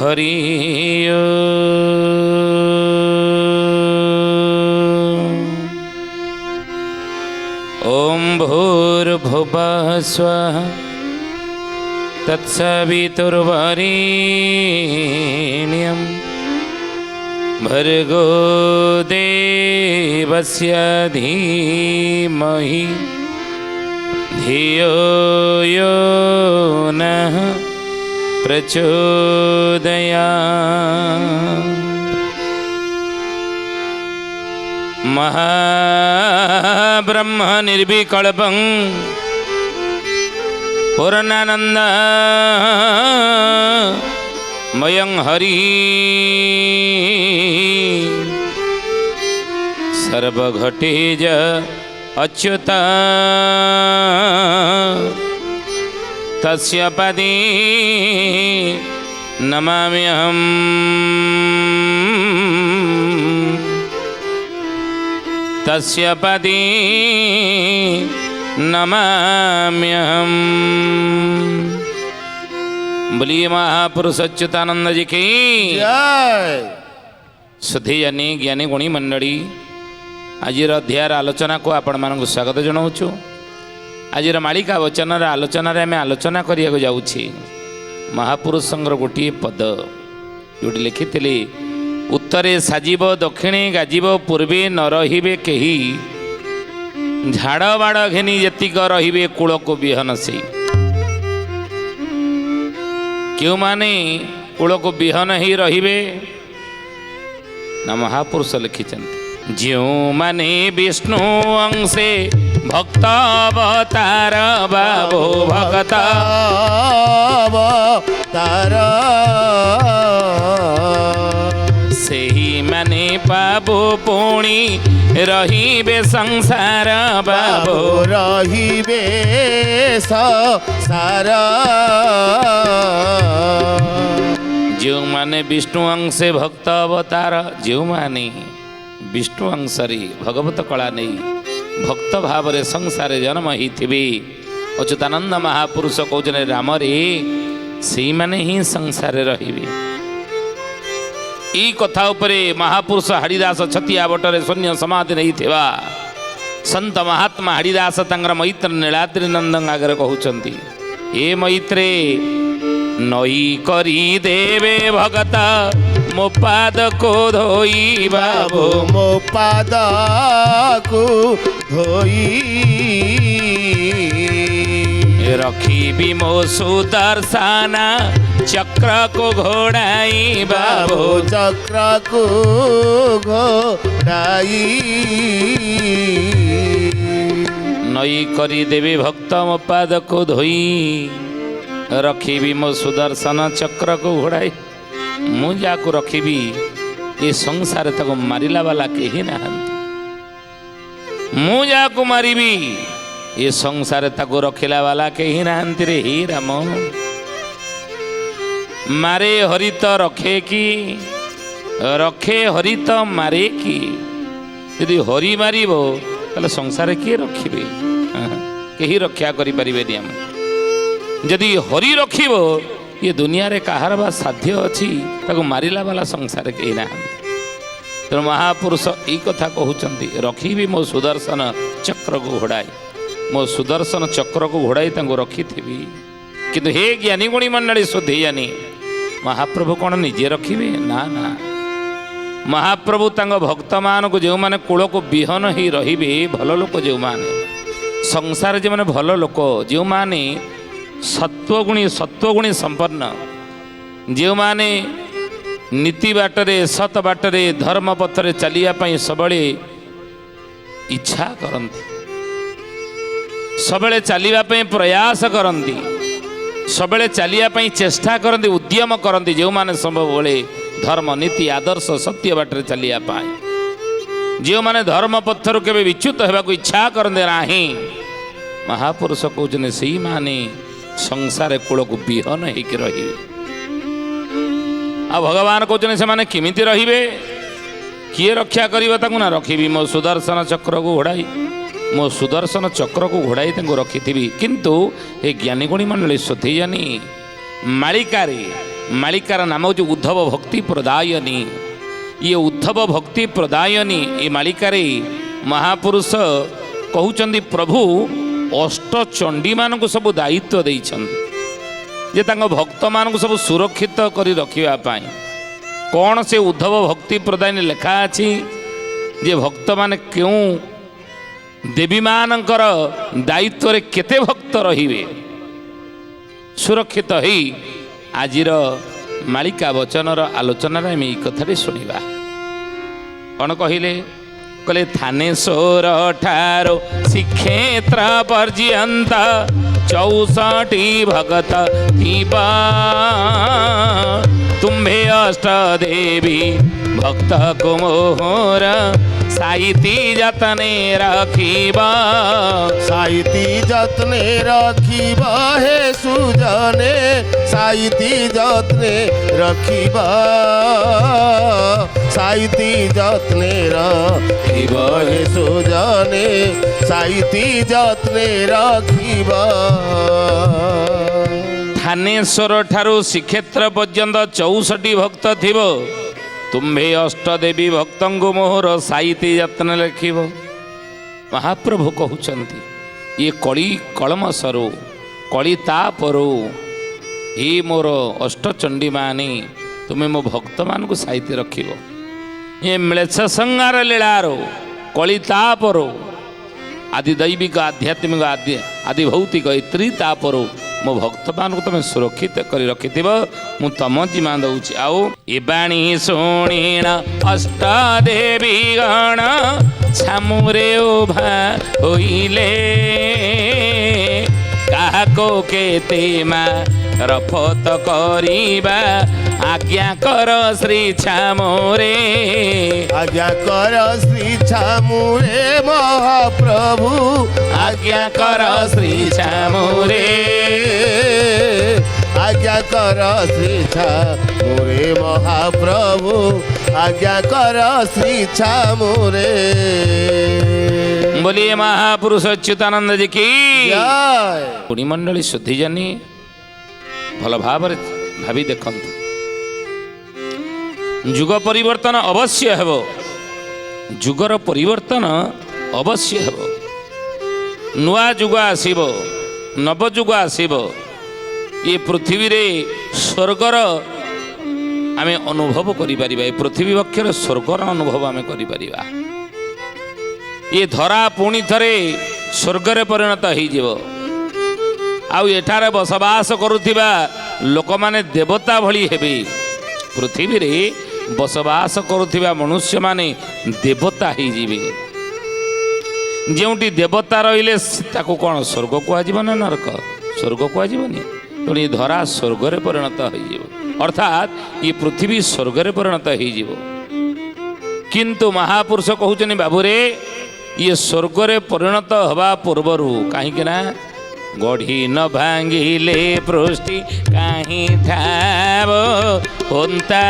हरि ओम भूर्भुवः स्वः तत्सवितुर्वरेण्यं भर्गो देवस्य धीमहि धियो यो नः प्रचोदयात्। महाब्रह्म निर्विकल्पं पूर्णानन्दमयं हरि सर्वघटेज अच्युत तस्य पदे नमाम्यहम्। तस्य पदे नमाम्यहम्। बोलिए महापुरुष अच्युतानंद जी की जय। सुधीयानी ज्ञानी गुणी मंडली आज अध्यायर आलोचना को आपण मानक स्वागत जनाऊँ। आज मालिका वचन आलोचन आम आलोचना करने जाऊँगी महापुरुषर गोटे पद जोटी लिखी उत्तरे साजिब दक्षिणे गाजिब पूर्वे न रहिबे केही झाड़ बाड़ घेनी जेतिक रहिबे कूल को विहन से। क्यों माने कूल को विहन ही रहिबे ना महापुरुष लिखिछन्ति। ज्यों माने विष्णु अंशे भक्त अवतार बाबो भगत अवतार सेही माने पाबो पुणी रहिबे संसार बाबो रहिबे संसार। जो माने विष्णु अंशे भक्त अवतार जो माने विष्णु अंशरे भगवत कला नहीं भक्त भाव रे संसार जन्म ही थिबे अच्युतानंद महापुरुष कहते राम रे से माने ही संसार रहिबे। ई कथा उपरे महापुरुष हरिदास छतिया बटरे शून्य समाधि नहीं थिबा संत महात्मा हरिदास तंगर मैत्र नीलाद्रि नंदन आगे कहउचंती ए मैत्रे नई करी देवे भगत मो पाद को धोई बाबो मो पाद को धोई रखी मो सुदर्शन चक्र को घोड़ाई बाबो चक्र को घोड़ाई नई करी देवी भक्त मो पाद को धोई रखी मो सुदर्शन चक्र को घोड़ाई मु जाको रखी ये संसार तक मारिला वाला कही ना मु जाको मारी ये संसार तक रखिला वाला कही ना रे ही राम मारे हरित रखे कि रखे हरित मारे कि यदि हरि मारिबो ताले संसार किए रखिबे कहीं रक्षा करि परिबेनी हम जदि हरि रखिबो ये दुनिया रे कहार बा साध्य अच्छी ताको मारिला वाला संसार कहीं ना तेणु महापुरुष यही कथा कहते रखी मो सुदर्शन चक्र को घोड़ाई मो सुदर्शन चक्र को घोड़ाई रखी थी किंतु हे ज्ञानी गुणी मंडली सुधीयानी महाप्रभु कौन निजे रखिबे ना ना महाप्रभु तांग भक्त मान को जो माने कूल को विहन ही रहिबे भल लोक जो माने संसार जो माने भल लोक जो माने सत्वगुणी संपन्न जो माने नीति बाटरे सत बाटरे धर्म पथरे चलिया पई सबले इच्छा करंती सबले चलिया पई प्रयास करंती सबले चलिया पई चेष्टा करंती उद्यम करंती जो माने सबले धर्म नीति आदर्श सत्य बाटरे चलिया पई जो माने धर्म पथर केबे विच्युत हेबा को इच्छा करंते नाही महापुरुष कहउछने सेही माने संसार कूल को विहन होकर रही आ भगवान कहते से माने किमिति रहिबे किए रक्षा करिबा ताकू ना रखिबी मो सुदर्शन चक्र को घोड़ाई मो सुदर्शन चक्र को घोड़ाई रखी किंतु हे ज्ञानी गुणी मंडली सुधीयानी मालिकारे ମାଳିକାର ନାମ ହେଉଛି ଉଦ୍ଧବ ଭକ୍ତି ପ୍ରଦାୟନୀ। ଇଏ ଉଦ୍ଧବ ଭକ୍ତି ପ୍ରଦାୟନୀ ଏ ମାଳିକାରେ ମହାପୁରୁଷ କହୁଛନ୍ତି ପ୍ରଭୁ ଅଷ୍ଟଚଣ୍ଡୀମାନଙ୍କୁ ସବୁ ଦାୟିତ୍ୱ ଦେଇଛନ୍ତି ଯେ ତାଙ୍କ ଭକ୍ତମାନଙ୍କୁ ସବୁ ସୁରକ୍ଷିତ କରି ରଖିବା ପାଇଁ। କ'ଣ ସେ ଉଦ୍ଧବ ଭକ୍ତି ପ୍ରଦାୟନୀ ଲେଖା ଅଛି ଯେ ଭକ୍ତମାନେ କେଉଁ ଦେବୀମାନଙ୍କର ଦାୟିତ୍ୱରେ କେତେ ଭକ୍ତ ରହିବେ ସୁରକ୍ଷିତ ହେଇ ଆଜିର ମାଳିକା ବଚନର ଆଲୋଚନାରେ ଆମେ ଏଇ କଥାଟି ଶୁଣିବା। କ'ଣ କହିଲେ? କହିଲେ ଥାନେଶ୍ୱର ଠାରୁ ଶ୍ରୀକ୍ଷେତ୍ର ପର୍ଯ୍ୟନ୍ତ 64 ଭଗତ ଥିବା ତୁମ୍ଭେ ଅଷ୍ଟ ଦେବୀ ଭକ୍ତ କୁମୋର ସାଇତି ଯତନେ ରଖିବା। ସାଇତି ଯତ୍ନେ ରଖିବା ହେ ସୁଜନେ, ସାଇତି ଯତ୍ନେ ରଖିବା, ସାଇତି ଯତ୍ନେ ରଖିବା ହେ ସୁଜନେ, ସାଇତି ଯତ୍ନେ ରଖିବା। ଥାନେଶ୍ୱର ଠାରୁ ଶ୍ରୀକ୍ଷେତ୍ର ପର୍ଯ୍ୟନ୍ତ 64 ଭକ୍ତ ଥିବ। ତୁମ୍ଭେ ଅଷ୍ଟଦେବୀ ଭକ୍ତଙ୍କୁ ମୋହର ସାଇତି ଯତ୍ନ ଲେଖିବ। ମହାପ୍ରଭୁ କହୁଛନ୍ତି ଇଏ କଳି କଳମ ସରୁ କଳି ତାପରୁ ଏ ମୋର ଅଷ୍ଟଚଣ୍ଡୀମାନେ ତୁମେ ମୋ ଭକ୍ତମାନଙ୍କୁ ସାଇତି ରଖିବ। ଏ ମିଳେଛ ସଂହାର ଲୀଳାରୁ କଳି ତାପରୁ ଆଦି ଦୈବିକ ଆଧ୍ୟାତ୍ମିକ ଆଦି ଭୌତିକ ଏ ତ୍ରିତାପରୁ ମୋ ଭକ୍ତମାନଙ୍କୁ ତୁମେ ସୁରକ୍ଷିତ କରି ରଖିଥିବ। ମୁଁ ତମ ଜିମା ଦଉଛି। ଆଉ ଏ ବାଣୀ ଶୁଣିଣ ଅଷ୍ଟଦେବୀ ଗଣ ଛାମୁରେ ଉଭା ହୋଇଲେ, କାହାକୁ କେତେ ମା ରଫତ କରିବା ଆଜ୍ଞା କର ଶ୍ରୀ ଛାମୁରେ। ଆଜ୍ଞା କର ଶ୍ରୀ ଛାମୁରେ ମହାପ୍ରଭୁ, ଆଜ୍ଞା କର ଶ୍ରୀ ଛାମୁରେ। ଆଜ୍ଞା କର ଶ୍ରୀ ଛାମୁରେ ମହାପ୍ରଭୁ, ଆଜ୍ଞା କର ଶ୍ରୀ ଛାମୁରେ। बोलिए महापुरुष अच्युतानंद जी की ଜୟ। पुणी मंडली शुद्धि जानी भल भाव भावी देख जुग परिवर्तन अवश्य हेब, जुगर परिवर्तन अवश्य हेब। नुआ जुग आसीब, नवजुग आसीब। ये पृथ्वी रे स्वर्गर आमे अनुभव करि परिबा। ये पृथ्वी वक्षर स्वर्गर अनुभव आमे करि परिबा। ये धरा पुणी थरे स्वर्गरे परिणत हो। आउ एठारे बसवास करुथिबा लोक माने देवता भली हेबे। पृथ्वी रे बसवास करुथिबा मनुष्य माने देवता ही जीवे। जेउटी देवता रहिले ताको कोन स्वर्ग को आजीवन ना नरक? स्वर्ग को आजीवनी। तो ये धरा स्वर्गरे परिणत हो, अर्थात ये पृथ्वी स्वर्गरे परिणत हो। किंतु महापुरुष कहउचनी बाबूरे ये स्वर्गरे परिणत हवा पूर्वरु कहीं ना गढ़ी न भांगिले पृष्टि कहीं ठाव होता,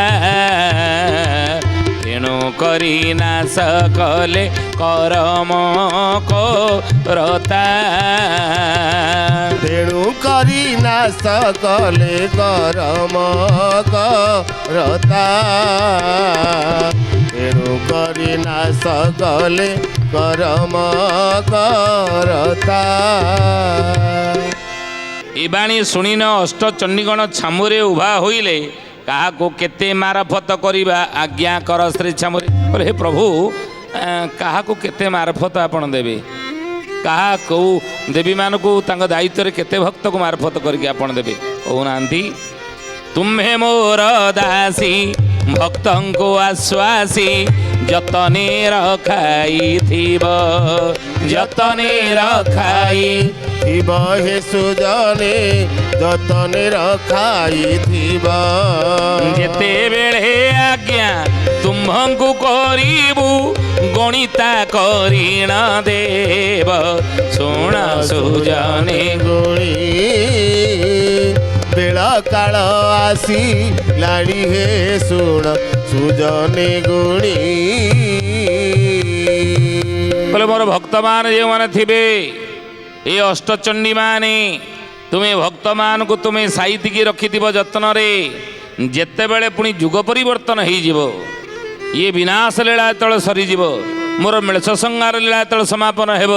तेणु करी नाश कले करम करता। तेणु करी नाश कले करम करता, तेणु करी नाश कले करम करता। ए बाणी शुणिन अष्टचंडीगण छामुरे उभा होइले, काहाको केते मारफत करिबा आज्ञा कर श्री छामुरे। बोले हे प्रभु काहाको केते मारफत आपण देबे? कहा कौ देवी मानकु तांग दायित्व केते भक्त को मारफत करके आपण देबे कहूनांती। तुम्हे मोर दासी भक्तों को आश्वासी जतने रखाई थिब, जतने रखाई थिब हे सुजने जतने रखाई थिब। जेते बेले आज्ञा तुम्हंकु करिबु गणिता करिण देव, शुण सुजने गुणी बेल काल आसी लाड़ी हे शुण सुजने गुणी। बोले मोर भक्त मान जो माने थिबे ये अष्टचंडी माने तुम्हें भक्त मान को तुम्हें साइतिकी रखिथिब जत्न रे। ଯେତେବେଳେ ପୁଣି ଯୁଗ ପରିବର୍ତ୍ତନ ହେଇଯିବ, ଇଏ ବିନାଶ ଲୀଳା ଯେତେବେଳେ ସରିଯିବ, ମୋର ମେଳଛ ସଂହାର ଲୀଳା ଯେତେବେଳେ ସମାପନ ହେବ,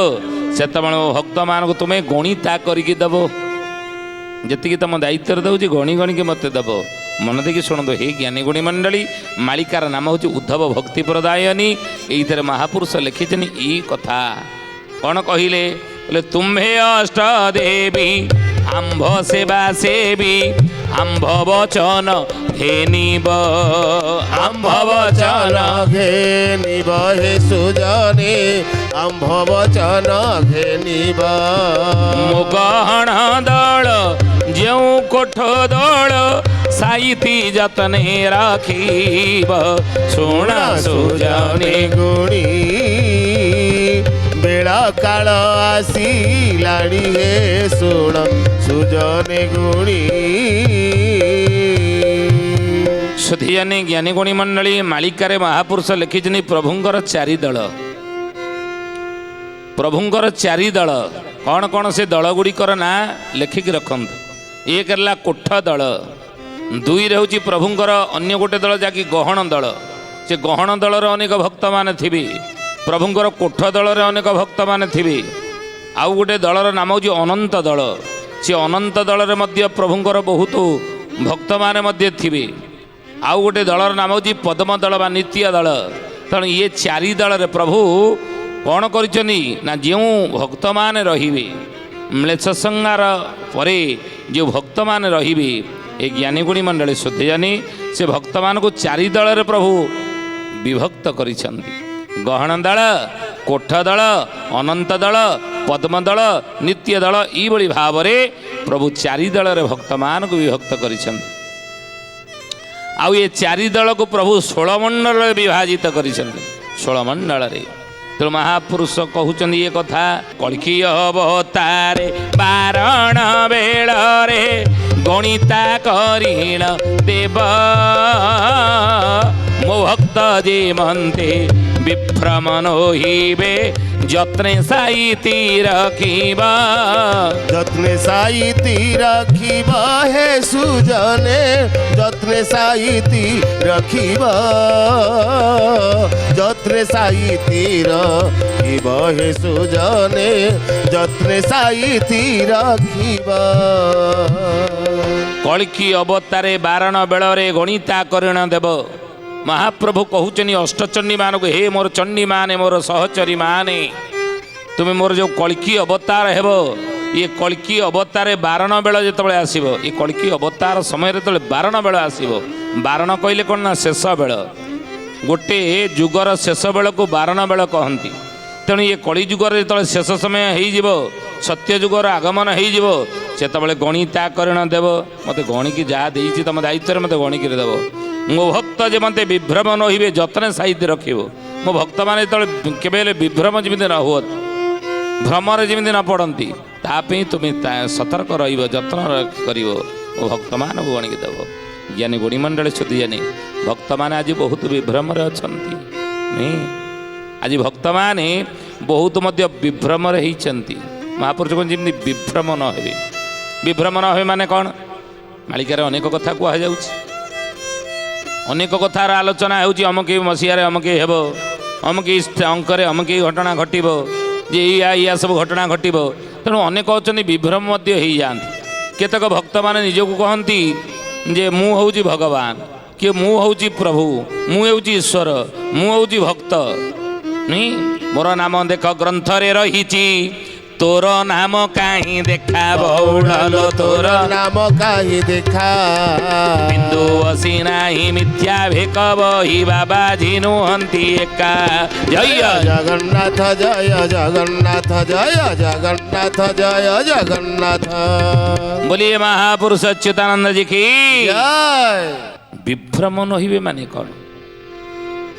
ସେତେବେଳେ ମୋ ଭକ୍ତମାନଙ୍କୁ ତୁମେ ଗଣିତା କରିକି ଦେବ। ଯେତିକି ତୁମ ଦାୟିତ୍ୱରେ ଦେଉଛି ଗଣି ଗଣିକି ମୋତେ ଦେବ। ମନ ଦେଇକି ଶୁଣନ୍ତୁ, ହେ ଜ୍ଞାନୀ ଗୁଣୀ ମଣ୍ଡଳୀ, ମାଳିକାର ନାମ ହେଉଛି ଉଦ୍ଧବ ଭକ୍ତି ପ୍ରଦାୟନୀ। ଏଇଥିରେ ମହାପୁରୁଷ ଲେଖିଛନ୍ତି ଏଇ କଥା। କ'ଣ କହିଲେ? ବୋଲେ ତୁମ୍ଭେ ଅଷ୍ଟ ଦେବୀ ଆମ୍ଭ ସେବା ସେବୀ ଆମ୍ଭ ବଚନ ଘେନିବ, ଆମ୍ଭ ବଚନ ଘେନିବ ହେ ସୁଜନେ, ଆମ୍ଭ ବଚନ ଘେନିବ। ମୋ ଗହଣ ଦଳ ଯେଉଁ କୋଠ ଦଳ ସାଇତି ଯତନେ ରଖିବ, ଶୁଣ ସୁଜନେ ଗୁଣୀ ବେଳ କାଳ ଆସିଲାଣି ହେ ଶୁଣ ସୁଜନେ ଗୁଣୀ। ସୁଧିଜାନି ଜ୍ଞାନୀ ଗୁଣୀ ମଣ୍ଡଳୀ, ମାଳିକାରେ ମହାପୁରୁଷ ଲେଖିଛନ୍ତି ପ୍ରଭୁଙ୍କର ଚାରି ଦଳ। ପ୍ରଭୁଙ୍କର ଚାରି ଦଳ କ'ଣ କ'ଣ ସେ ଦଳ ଗୁଡ଼ିକର ନାଁ ଲେଖିକି ରଖନ୍ତୁ। ଏକ ହେଲା କୋଠ ଦଳ, ଦୁଇରେ ହେଉଛି ପ୍ରଭୁଙ୍କର ଅନ୍ୟ ଗୋଟେ ଦଳ ଯାହାକି ଗହଣ ଦଳ। ସେ ଗହଣ ଦଳର ଅନେକ ଭକ୍ତମାନେ ଥିବେ, ପ୍ରଭୁଙ୍କର କୋଠ ଦଳରେ ଅନେକ ଭକ୍ତମାନେ ଥିବେ। ଆଉ ଗୋଟେ ଦଳର ନାମ ହେଉଛି ଅନନ୍ତ ଦଳ। ସେ ଅନନ୍ତ ଦଳରେ ମଧ୍ୟ ପ୍ରଭୁଙ୍କର ବହୁତ ଭକ୍ତମାନେ ମଧ୍ୟ ଥିବେ। ଆଉ ଗୋଟେ ଦଳର ନାମ ହେଉଛି ପଦ୍ମ ଦଳ ବା ନିତ୍ୟ ଦଳ। ତେଣୁ ଇଏ ଚାରି ଦଳରେ ପ୍ରଭୁ କ'ଣ କରିଛନ୍ତି ନା, ଯେଉଁ ଭକ୍ତମାନେ ରହିବେ ମ୍ଲେଚ୍ଛ ସଂହାର ପରେ ଯେଉଁ ଭକ୍ତମାନେ ରହିବେ, ଏ ଜ୍ଞାନୀଗୁଣୀ ମଣ୍ଡଳୀ ସୁଧିଜାନି ସେ ଭକ୍ତମାନଙ୍କୁ ଚାରି ଦଳରେ ପ୍ରଭୁ ବିଭକ୍ତ କରିଛନ୍ତି। ଗହଣ ଦଳ, କୋଠ ଦଳ, ଅନନ୍ତ ଦଳ, ପଦ୍ମ ଦଳ, ନିତ୍ୟ ଦଳ, ଏଇଭଳି ଭାବରେ ପ୍ରଭୁ ଚାରି ଦଳରେ ଭକ୍ତମାନଙ୍କୁ ବିଭକ୍ତ କରିଛନ୍ତି। ଆଉ ଏ ଚାରି ଦଳକୁ ପ୍ରଭୁ 16 ମଣ୍ଡଳରେ ବିଭାଜିତ କରିଛନ୍ତି। 16 ମଣ୍ଡଳରେ। ତେଣୁ ମହାପୁରୁଷ କହୁଛନ୍ତି ଏ କଥା, କଳିକି ଅବତାରେ ବାରଣ ବେଳରେ ଗଣିତା କରିଣ ଦେବ, ମୋ ଭକ୍ତ ଯେ ମନ୍ତେ ବିଭ୍ରମ ନୋହିବେ ଯତ୍ନେ ସାଇତି ରଖିବ, যত্নে সাইতি রাখিব হে সুজনে, যত্নে সাইতি রাখিব, যত্নে সাইতি রাখিব হে সুজনে, যত্নে সাইতি রাখিব। କଳିକି ଅବତାରେ ବାରଣ ବେଳରେ ଗଣିତା କରିଣ ଦେବ। ମହାପ୍ରଭୁ କହୁଛନ୍ତି ଅଷ୍ଟଚଣ୍ଡୀ ମାନଙ୍କୁ, ହେ ମୋର ଚଣ୍ଡୀ ମାନେ, ମୋର ସହଚରୀ ମାନେ, ତୁମେ ମୋର ଯେଉଁ କଳିକି ଅବତାର ହେବ, ଇଏ କଳିକି ଅବତାରେ ବାରଣ ବେଳ ଯେତେବେଳେ ଆସିବ, ଏ କଳିକି ଅବତାର ସମୟରେ ଯେତେବେଳେ ବାରଣ ବେଳ ଆସିବ, ବାରଣ କହିଲେ କ'ଣ ନା ଶେଷ ବେଳ। ଗୋଟେ ଯୁଗର ଶେଷ ବେଳକୁ ବାରଣ ବେଳ କହନ୍ତି। ତେଣୁ ଏ କଳି ଯୁଗରେ ଯେତେବେଳେ ଶେଷ ସମୟ ହେଇଯିବ, ସତ୍ୟ ଯୁଗର ଆଗମନ ହେଇଯିବ, ସେତେବେଳେ ଗଣିତା କରିଣ ଦେବ। ମୋତେ ଗଣିକି ଯାହା ଦେଇଛି ତମ ଦାୟିତ୍ୱରେ ମୋତେ ଗଣିକିରି ଦେବ। ମୋ ଭକ୍ତ ଯେ ମୋତେ ବିଭ୍ରମ ନ ହୋଇବେ ଯତ୍ନେ ସାଇତି ରଖିବ। ମୋ ଭକ୍ତମାନେ ଯେତେବେଳେ କେବେ ହେଲେ ବିଭ୍ରମ ଯେମିତି ନ ହୁଅନ୍ତି, ଭ୍ରମରେ ଯେମିତି ନ ପଡ଼ନ୍ତି, ତା ପାଇଁ ତୁମେ ସତର୍କ ରହିବ, ଯତ୍ନ କରିବ, ମୋ ଭକ୍ତମାନଙ୍କୁ ଗଣିକି ଦେବ। ଜ୍ଞାନୀ ଗୁଣୀ ମଣ୍ଡଳୀ ସୁଧିଜାନି, ଭକ୍ତମାନେ ଆଜି ବହୁତ ବିଭ୍ରମରେ ଅଛନ୍ତି। ଆଜି ଭକ୍ତମାନେ ବହୁତ ମଧ୍ୟ ବିଭ୍ରମରେ ହେଇଛନ୍ତି। ମହାପୁରୁଷ ଯେମିତି ବିଭ୍ରମ ନ ହେବେ। ବିଭ୍ରମ ନ ହେବେ ମାନେ କ'ଣ? ମାଳିକାରେ ଅନେକ କଥା କୁହାଯାଉଛି, ଅନେକ କଥାର ଆଲୋଚନା ହେଉଛି। ଅମୁକ ମସିହାରେ ଅମୁକ ହେବ, ଅମୁକ ଅଙ୍କରେ ଅମୁକ ଘଟଣା ଘଟିବ, ଯେ ଏଇଆ ସବୁ ଘଟଣା ଘଟିବ। ତେଣୁ ଅନେକ ଅଛନ୍ତି ବିଭ୍ରମ ମଧ୍ୟ ହେଇଯାଆନ୍ତି। କେତେକ ଭକ୍ତମାନେ ନିଜକୁ କହନ୍ତି ଯେ ମୁଁ ହେଉଛି ଭଗବାନ, କିଏ ମୁଁ ହେଉଛି ପ୍ରଭୁ, ମୁଁ ହେଉଛି ଈଶ୍ୱର, ମୁଁ ହେଉଛି ଭକ୍ତ। ମୋର ନାମ ଦେଖ ଗ୍ରନ୍ଥରେ ରହିଛି, ତୋର ନାମ କାହିଁ ଦେଖା ବଉଳଲୋ, ତୋର নাম কাহি দেখা ବିନ୍ଦୁ ବସି ନାହିଁ ମିଥ୍ୟା ଭେକ ବହି ବାବା ଝିନୁହନ୍ତି ଏକା। ଜୟ জগন্নাথ জয় জগন্নাଥ জয় জগন্নাଥ জয় জগন্নাଥ ବୋଲିଏ ମହାପୁରୁଷ ଅଚ୍ୟୁତାନନ୍ଦ ଜି କି ଜୟ। ବିଭ୍ରମ ନହିବେ ମାନେ କ'ଣ?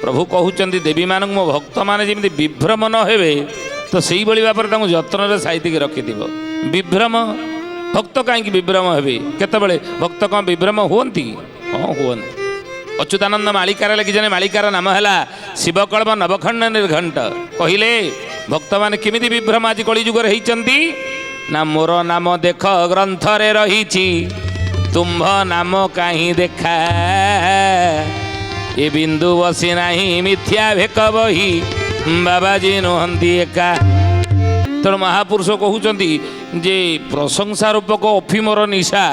ପ୍ରଭୁ କହୁଛନ୍ତି ଦେବୀମାନଙ୍କୁ ମୋ ଭକ୍ତମାନେ ଯେମିତି ବିଭ୍ରମ ନ ହେବେ, ତ ସେଇଭଳି ଭାବରେ ତାଙ୍କୁ ଯତ୍ନରେ ସାଇତିକି ରଖିଥିବ। ବିଭ୍ରମ ଭକ୍ତ କାହିଁକି ବିଭ୍ରମ ହେବେ? କେତେବେଳେ ଭକ୍ତ କ'ଣ ବିଭ୍ରମ ହୁଅନ୍ତି? ହଁ ହୁଅନ୍ତି। ଅଚ୍ୟୁତାନନ୍ଦ ମାଳିକାରେ ଲେଖିଛନ୍ତି, ମାଳିକାର ନାମ ହେଲା ଶିବକଳ୍ପ ନବଖଣ୍ଡ ନିର୍ଘଣ୍ଟ। କହିଲେ ଭକ୍ତମାନେ କେମିତି ବିଭ୍ରମ ଆଜି କଳି ଯୁଗରେ ହେଇଛନ୍ତି ନା, ମୋର ନାମ ଦେଖ ଗ୍ରନ୍ଥରେ ରହିଛି, ତୁମ୍ଭ ନାମ କାହିଁ ଦେଖା ଏ ବିନ୍ଦୁ ବସି ନାହିଁ ମିଥ୍ୟା ଭେକ ବହି ବାବାଜୀ ନୁହନ୍ତି ଏକା। ତେଣୁ ମହାପୁରୁଷ କହୁଛନ୍ତି ଯେ ପ୍ରଶଂସା ରୂପକ ଅଫିମର ନିଶା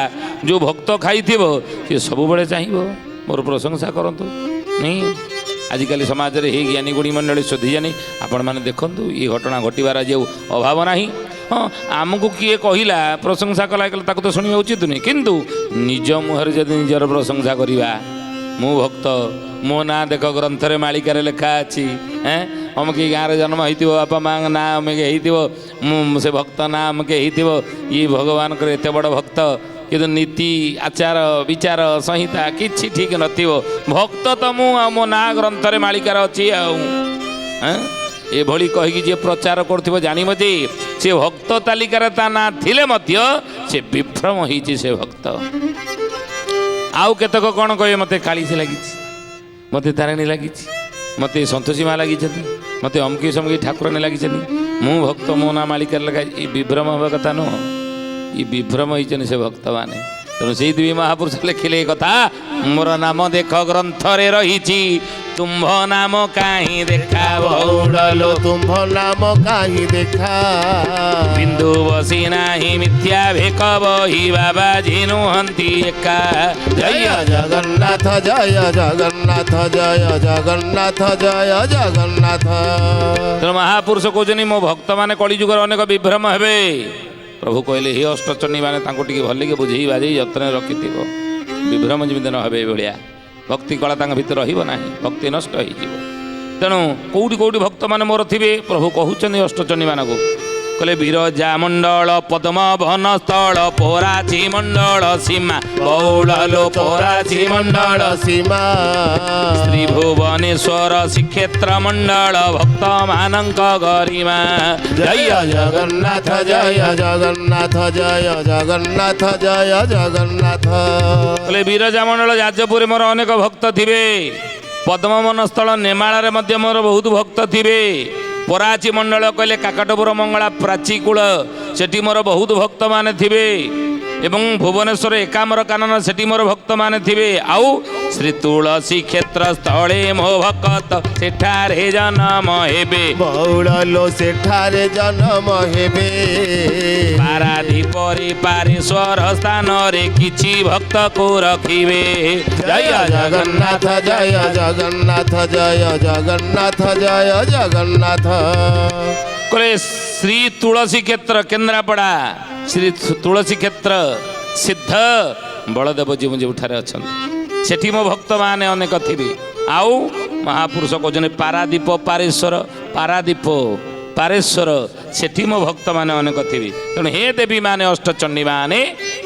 ଯେଉଁ ଭକ୍ତ ଖାଇଥିବ ସେ ସବୁବେଳେ ଚାହିଁବ ମୋର ପ୍ରଶଂସା କରନ୍ତୁ। ନାଇଁ ଆଜିକାଲି ସମାଜରେ ହେଇ ଜ୍ଞାନୀ ଗୁଣୀ ମଣ୍ଡଳୀ ଶୋଧିଜାନି ଆପଣମାନେ ଦେଖନ୍ତୁ ଏ ଘଟଣା ଘଟିବାର ଆଜି ଆଉ ଅଭାବ ନାହିଁ। ହଁ ଆମକୁ କିଏ କହିଲା ପ୍ରଶଂସା କଲା ତାକୁ ତ ଶୁଣିବା ଉଚିତ ନୁହେଁ, କିନ୍ତୁ ନିଜ ମୁହଁରେ ଯଦି ନିଜର ପ୍ରଶଂସା କରିବା ମୁଁ ଭକ୍ତ, ମୋ ନାଁ ଦେଖ ଗ୍ରନ୍ଥରେ ମାଳିକାରେ ଲେଖା ଅଛି, ଅମୁକି ଗାଁରେ ଜନ୍ମ ହେଇଥିବ, ବାପା ମାଙ୍କ ନାଁ ଅମୁକେ ହେଇଥିବ, ମୁଁ ସେ ଭକ୍ତ ନାଁ ଅମୁକେ ହେଇଥିବ, ଇଏ ଭଗବାନଙ୍କର ଏତେ ବଡ଼ ଭକ୍ତ, କିନ୍ତୁ ନୀତି ଆଚାର ବିଚାର ସଂହିତା କିଛି ଠିକ୍ ନଥିବ। ଭକ୍ତ ତ ମୁଁ ଆଉ ମୋ ନାଁ ଗ୍ରନ୍ଥରେ ମାଳିକାର ଅଛି ଆଉ ଏଭଳି କହିକି ଯିଏ ପ୍ରଚାର କରୁଥିବ ଜାଣିବ ଯେ ସେ ଭକ୍ତ ତାଲିକାରେ ତା ନାଁ ଥିଲେ ମଧ୍ୟ ସେ ବିଭ୍ରମ ହେଇଛି ସେ ଭକ୍ତ। ଆଉ କେତେକ କ'ଣ କହିବେ ମୋତେ କାଳିଶୀ ଲାଗିଛି, ମୋତେ ତାରିଣୀ ଲାଗିଛି, ମୋତେ ସନ୍ତୋଷୀ ମା ଲାଗିଛନ୍ତି, ମୋତେ ଅମକି ସମକି ଠାକୁରାଣୀ ଲାଗିଛନ୍ତି, ମୁଁ ଭକ୍ତ ମୋ ନାଁ ମାଳିକାରେ ଲେଖା। ଏ ବିଭ୍ରମ ହେବା କଥା ନୁହଁ, ଏ ବିଭ୍ରମ ହେଇଛନ୍ତି ସେ ଭକ୍ତମାନେ। ତେଣୁ ସେଇଥିପାଇଁ ମହାପୁରୁଷ ଲେଖିଲେ ଏ କଥା, ମୋର ନାମ ଦେଖ ଗ୍ରନ୍ଥରେ ରହିଛି, ତୁମ୍ଭ ନାମ କାହିଁ ଦେଖା ବଉଡ଼ଲୋ ତୁମ୍ଭ ନାମ କାହିଁ ଦେଖା ବିନ୍ଦୁ ବସି ନାହିଁ ମିଥ୍ୟା ଭେକ ବହି ବାବାଜୀ ନୁହନ୍ତି ଏକା। ଜୟ ଜଗନ୍ନାଥ ଜୟ ଜଗନ୍ନାଥ ଜୟ ଜଗନ୍ନାଥ ଜୟ ଜଗନ୍ନାଥ। ତେଣୁ ମହାପୁରୁଷ କହୁଛନ୍ତି ମୋ ଭକ୍ତମାନେ କଳିଯୁଗରେ ଅନେକ ବିଭ୍ରମ ହେବେ। ପ୍ରଭୁ କହିଲେ ହେ ଅଷ୍ଟଚଣ୍ଡୀ ମାନେ ତାଙ୍କୁ ଟିକେ ଭଲକି ବୁଝେଇ ବାଜେଇ ଯତ୍ନରେ ରଖିଥିବ, ବିଭ୍ରମ ଯେମିତି ନ ହେବେ ଏଭଳିଆ। ଭକ୍ତି କଳା ତାଙ୍କ ଭିତରେ ରହିବ ନାହିଁ, ଭକ୍ତି ନଷ୍ଟ ହେଇଯିବ। ତେଣୁ କେଉଁଠି କେଉଁଠି ଭକ୍ତମାନେ ମୋର ଥିବେ ପ୍ରଭୁ କହୁଛନ୍ତି ଅଷ୍ଟଚଣ୍ଡୀମାନଙ୍କୁ, କହିଲେ ବିରଜା ମଣ୍ଡଳ ପଦ୍ମ ବନ ସ୍ଥଳ ପରାଚି ମଣ୍ଡଳ ସୀମା ବଉଳଲୋ ପରାଚି ମଣ୍ଡଳ ସୀମା ଶ୍ରୀ ଭୁବନେଶ୍ୱର ଶ୍ରୀକ୍ଷେତ୍ର ମଣ୍ଡଳ ଭକ୍ତମାନଙ୍କ ଗରିମା। ଜୟ ଜଗନ୍ନାଥ ଜୟ ଜଗନ୍ନାଥ ଜୟ ଜଗନ୍ନାଥ ଜୟ ଜଗନ୍ନାଥ। କହିଲେ ବିରଜା ମଣ୍ଡଳ ଯାଜପୁରରେ ମୋର ଅନେକ ଭକ୍ତ ଥିବେ, ପଦ୍ମବନ ସ୍ଥଳ ନେମାଳରେ ମଧ୍ୟ ମୋର ବହୁତ ଭକ୍ତ ଥିବେ, ପରାଚି ମଣ୍ଡଳ କହିଲେ କାକଟପୁର ମଙ୍ଗଳା ପ୍ରାଚୀ କୂଳ ସେଠି ମୋର ବହୁତ ଭକ୍ତମାନେ ଥିବେ, ଏବଂ ଭୁବନେଶ୍ୱର ଏକାମ୍ର କାନନ ସେଠି ମୋର ଭକ୍ତମାନେ ଥିବେ, ଆଉ ଶ୍ରୀ ତୁଳସୀ କ୍ଷେତ୍ର ସ୍ଥଳେ ମୋ ଭକ୍ତ ସେଠାରେ ଜନ୍ମ ହେବେ ବଉଳଲୋ ସେଠାରେ ଜନ୍ମ ହେବେ। ପାରାଦୀପରେ ପାରେଶ୍ୱର ସ୍ଥାନରେ କିଛି ଭକ୍ତକୁ ରଖିବେ। ଜୟ ଜଗନ୍ନାଥ ଜୟ ଜଗନ୍ନାଥ ଜୟ ଜଗନ୍ନାଥ ଜୟ ଜଗନ୍ନାଥ। କହିଲେ ଶ୍ରୀ ତୁଳସୀ କ୍ଷେତ୍ର କେନ୍ଦ୍ରାପଡ଼ା, ଶ୍ରୀ ତୁଳସୀ କ୍ଷେତ୍ର ସିଦ୍ଧ ବଳଦେବଜୀ ଯେଉଁଠାରେ ଅଛନ୍ତି ସେଠି ମୋ ଭକ୍ତମାନେ ଅନେକ ଥିବେ। ଆଉ ମହାପୁରୁଷ କହୁଛନ୍ତି ପାରାଦୀପ ପାରେଶ୍ୱର, ପାରାଦୀପ ପାରେଶ୍ୱର ସେଠି ମୋ ଭକ୍ତମାନେ ଅନେକ ଥିବେ। ତେଣୁ ହେ ଦେବୀ ମାନେ ଅଷ୍ଟଚଣ୍ଡୀ ମାନେ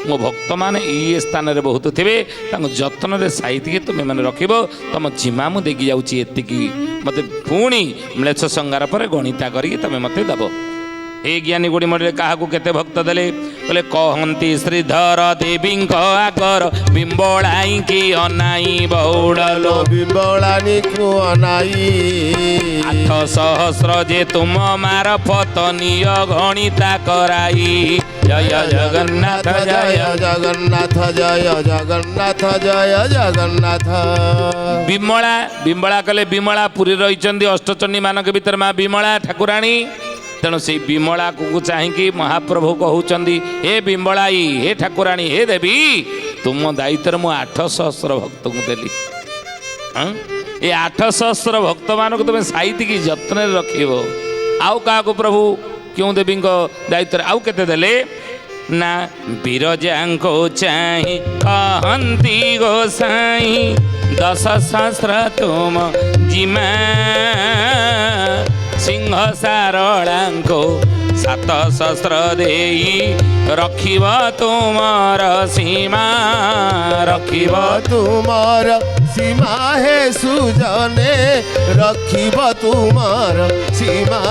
ମୋ ଭକ୍ତମାନେ ଇଏ ସ୍ଥାନରେ ବହୁତ ଥିବେ, ତାଙ୍କୁ ଯତ୍ନରେ ସାଇତିକି ତୁମେ ମାନେ ରଖିବ। ତମ ଜିମା ମୁଁ ଦେଇକି ଯାଉଛି ଏତିକି, ମୋତେ ପୁଣି ମ୍ଲେଚ୍ଛ ସଂଗାର ପରେ ଗଣିତା କରିକି ତମେ ମୋତେ ଦେବ। ଏ ଜ୍ଞାନୀ ଗୁଡ଼ି ମଣ୍ଡଳରେ କାହାକୁ କେତେ ଭକ୍ତ ଦେଲେ, କହିଲେ କହନ୍ତି ଶ୍ରୀଧର ଦେବୀଙ୍କ ଆଗର ବିମ୍ବଳାଇକି ଅନାଇ ବଉଳଲୋ ବିମ୍ବଳାନିକୁ ଅନାଇ 8 ଯେ ତୁମ ମାରଫତ ନିୟ ଗଣିତା କରାଇ। ଜୟ ଜଗନ୍ନାଥ ଜୟ ଜଗନ୍ନାଥ ଜୟ ଜଗନ୍ନାଥ ଜୟ ଜଗନ୍ନାଥ। ବିମଳା, ବିମଳା କଲେ ବିମଳା ପୁରୀ ରହିଛନ୍ତି ଅଷ୍ଟଚଣ୍ଡୀ ମାନଙ୍କ ଭିତରେ ମା ବିମଳା ଠାକୁରାଣୀ। ତେଣୁ ସେଇ ବିମଳାକୁ ଚାହିଁକି ମହାପ୍ରଭୁ କହୁଛନ୍ତି ହେ ବିମଳାଇ, ହେ ଠାକୁରାଣୀ, ହେ ଦେବୀ, ତୁମ ଦାୟିତ୍ୱରେ ମୁଁ 800 ଭକ୍ତଙ୍କୁ ଦେଲି। ଏ 800 ଭକ୍ତମାନଙ୍କୁ ତୁମେ ସାଇତିକି ଯତ୍ନରେ ରଖିବ। ଆଉ କାହାକୁ ପ୍ରଭୁ କେଉଁ ଦେବୀଙ୍କ ଦାୟିତ୍ୱରେ ଆଉ କେତେ ଦେଲେ ନା ବିରଜାଙ୍କୁ ଚାହିଁ କହନ୍ତି ଗୋସାଇଁ 10,000 ତୁମ ଜିମା ସିଂହ ସାରଳାଙ୍କୁ 7,000 ଦେଇ ରଖିବ ତୁମର ସୀମା, ରଖିବ ତୁମର ସୀମା ହେ ସୁଜନେ ରଖିବ ତୁମର ସୀମା,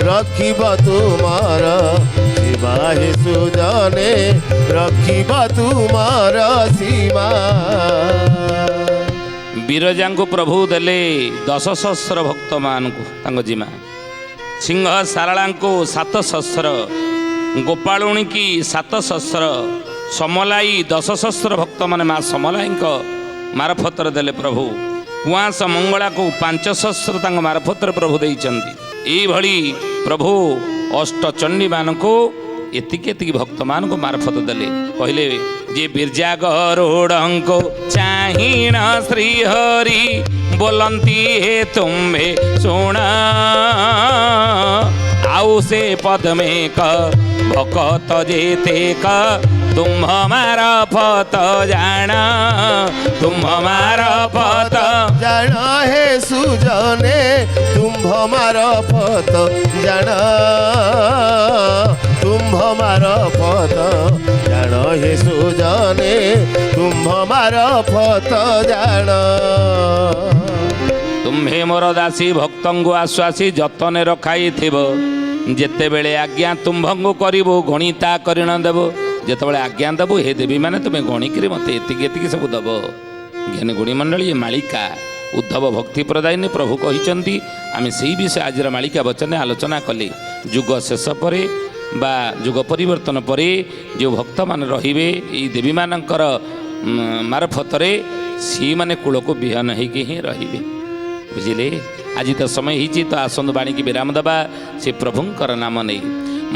ରଖିବ ତୁମର ସୀମା ହେ ସୁଜନେ ରଖିବ ତୁମର ସୀମା। ବିରଜାଙ୍କୁ ପ୍ରଭୁ ଦେଲେ 10,000 ଭକ୍ତମାନଙ୍କୁ ତାଙ୍କ ଜିମା, ସିଂହ ସାରଳାଙ୍କୁ 7,000, ଗୋପାଳୁଣୀକି 7,000, ସମଲାଇ 10 ସହସ୍ର ଭକ୍ତମାନେ ମା ସମଲାଇଙ୍କ ମାରଫତରେ ଦେଲେ ପ୍ରଭୁ। କୁଆଁସ ମଙ୍ଗଳାକୁ 5 ସହସ୍ର ତାଙ୍କ ମାରଫତରେ ପ୍ରଭୁ ଦେଇଛନ୍ତି। ଏଇଭଳି ପ୍ରଭୁ ଅଷ୍ଟଚଣ୍ଡୀମାନଙ୍କୁ ଏତିକି ଏତିକି ଭକ୍ତମାନଙ୍କୁ ମାରଫତ ଦେଲେ। କହିଲେ ଯେ ବିର୍ଜା ଗରୁଡ଼ଙ୍କୁ ଚାହିଁଣ ଶ୍ରୀହରି ବୋଲନ୍ତି ହେ ତୁମ୍ଭେ ଶୁଣ ଆଉ ସେ ପଦ୍ମେକ ଭକତ ଯେତେକ ତୁମ୍ଭ ମାରଫତ ଜାଣ ତୁମ୍ଭ ମାରଫତ ଜାଣ ହେ ସୁଜନେ ତୁମ୍ଭ ମାରଫତ ଜାଣ ତୁମ୍ଭ ମାରଫତ ଜାଣ ହେ ସୁଜନେ ତୁମ୍ଭ ମାରଫତ ଜାଣ। ତୁମ୍ଭେ ମୋର ଦାସୀ ଭକ୍ତଙ୍କୁ ଆଶ୍ୱାସୀ ଯତନେ ରଖାଇଥିବ ଯେତେବେଳେ ଆଜ୍ଞା ତୁମ୍ଭଙ୍କୁ କରିବୁ ଗଣିତା କରିଣ ଦେବ। ଯେତେବେଳେ ଆଜ୍ଞା ଦେବୁ ହେ ଦେବୀ ମାନେ ତୁମେ ଗଣିକିରି ମୋତେ ଏତିକି ଏତିକି ସବୁ ଦେବ। ଜ୍ଞାନୀ ଗୁଣୀ ମଣ୍ଡଳୀ ଏ ମାଳିକା ଉଦ୍ଧବ ଭକ୍ତି ପ୍ରଦାୟିନୀ ପ୍ରଭୁ କହିଛନ୍ତି। ଆମେ ସେଇ ବିଷୟ ଆଜିର ମାଳିକା ବଚନେ ଆଲୋଚନା କଲେ। ଯୁଗ ଶେଷ ପରେ ବା ଯୁଗ ପରିବର୍ତ୍ତନ ପରେ ଯେଉଁ ଭକ୍ତମାନେ ରହିବେ ଏଇ ଦେବୀମାନଙ୍କର ମାରଫତରେ ସେଇମାନେ କୂଳକୁ ବିହନ ହେଇକି ହିଁ ରହିବେ। ବୁଝିଲେ? ଆଜି ତ ସମୟ ହେଇଛି ତ ଆସନ୍ତୁ ବାଣୀକି ବିରାମ ଦେବା ସେ ପ୍ରଭୁଙ୍କର ନାମ ନେଇ।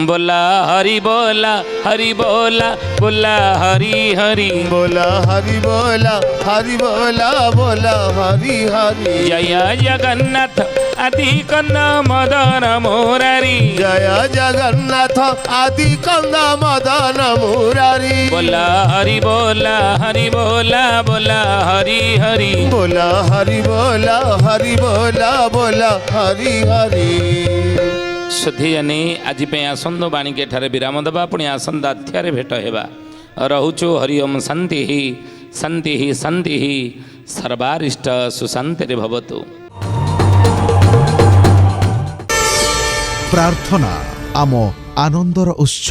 ବୋଲା ହରି ବୋଲା ହରି ବୋଲା ବୋଲା ହରି ହରି ବୋଲା ହରି ବୋଲା ହରି ବୋଲା ବୋଲା ହରି ହରି ଜୟ ଜଗନ୍ନାଥ ଆଦି କନ୍ଦ ମଦନ ମୁରାରୀ ଜୟ ଜଗନ୍ନାଥ ଆଦି କନ୍ଦ ମଦନ ମୁରାରୀ ବୋଲା ହରି ବୋଲା ହରି ବୋଲା ବୋଲା ହରି ହରି ବୋଲା ହରି ବୋଲା ହରି ବୋଲା ବୋଲା ହରି ହରି। ସୁଧୀୟନୀ ଆଜି ପାଇଁ ଆସନ୍ତୁ ବାଣୀକି ଏଠାରେ ବିରାମ ଦେବା। ପୁଣି ଆସନ୍ତା ଅଧ୍ୟାୟରେ ଭେଟ ହେବା। ରହୁଛୁ ହରି ଓମ୍ ଶାନ୍ତି ଶାନ୍ତି ଶାନ୍ତି ସର୍ବାରିଷ୍ଟ ସୁଶାନ୍ତିରେ ଭବତୁ। ପ୍ରାର୍ଥନା ଆମ ଆନନ୍ଦର ଉତ୍ସ।